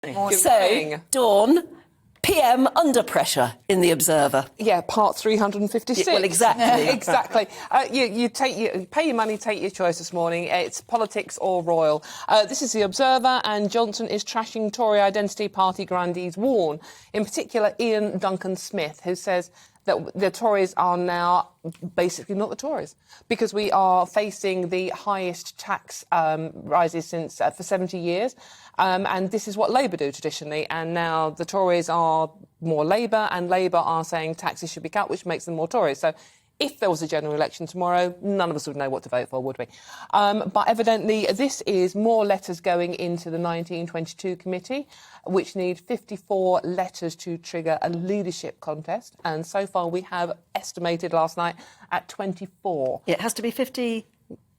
So, Dawn, PM under pressure in The Observer. Yeah, part 356. Well, exactly. Exactly. You pay your money, take your choice this morning. It's politics or royal. This is The Observer, and Johnson is trashing Tory identity party grandees warn. In particular, Ian Duncan Smith, who says that the Tories are now basically not the Tories because we are facing the highest tax rises since for 70 years. And this is what Labour do traditionally. And now the Tories are more Labour, and Labour are saying taxes should be cut, which makes them more Tories. So if there was a general election tomorrow, none of us would know what to vote for, would we? But evidently, this is more letters going into the 1922 committee, which need 54 letters to trigger a leadership contest. And so far, we have estimated last night at 24. It has to be 50...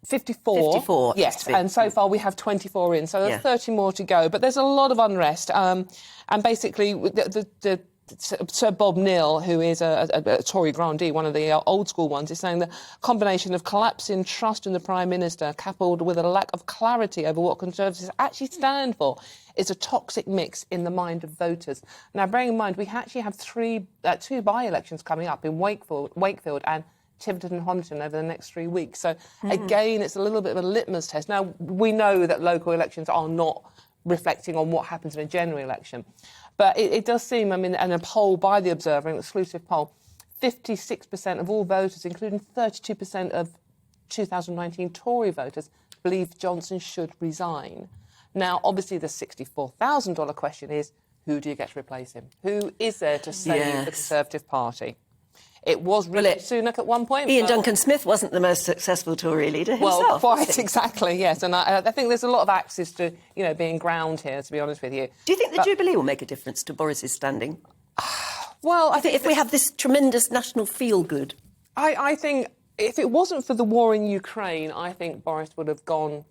54. 54. Yes, and so far we have 24 in, so there's 30 more to go. But there's a lot of unrest. And basically, the Sir Bob Neal, who is a Tory grandee, one of the old school ones, is saying the combination of collapse in trust in the Prime Minister coupled with a lack of clarity over what Conservatives actually stand for is a toxic mix in the mind of voters. Now, bearing in mind, we actually have two by-elections coming up in Wakefield and Tiverton and Honiton over the next 3 weeks. So, again, it's a little bit of a litmus test. Now, we know that local elections are not reflecting on what happens in a general election. But it does seem, I mean, in a poll by The Observer, an exclusive poll, 56% of all voters, including 32% of 2019 Tory voters, believe Johnson should resign. Now, obviously, the $64,000 question is, who do you get to replace him? Who is there to save the Conservative Party? It was Rishi Sunak at one point. Ian Duncan Smith wasn't the most successful Tory leader himself. Well, quite exactly, yes. And I think there's a lot of axes to, being ground here, to be honest with you. Do you think the Jubilee will make a difference to Boris's standing? Well, I think if we have this tremendous national feel-good. I think if it wasn't for the war in Ukraine, I think Boris would have gone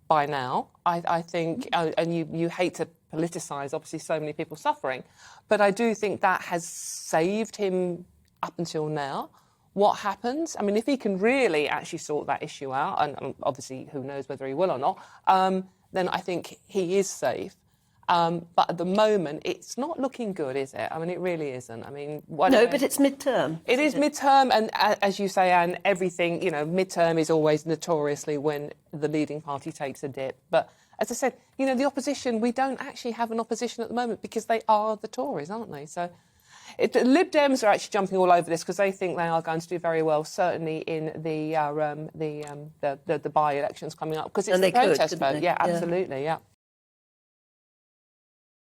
by now. I think, and you hate to politicise, obviously, so many people suffering, but I do think that has saved him up until now. What happens? I mean, if he can really actually sort that issue out, and obviously who knows whether he will or not, then I think he is safe. But at the moment, it's not looking good, is it? I mean, it really isn't. I mean... No, but it's mid-term. It is mid-term, and as you say, Anne, everything, mid-term is always notoriously when the leading party takes a dip. But as I said, the opposition, we don't actually have an opposition at the moment because they are the Tories, aren't they? So... the Lib Dems are actually jumping all over this because they think they are going to do very well, certainly in the by-elections coming up, because it's the protest vote. Yeah, absolutely, yeah.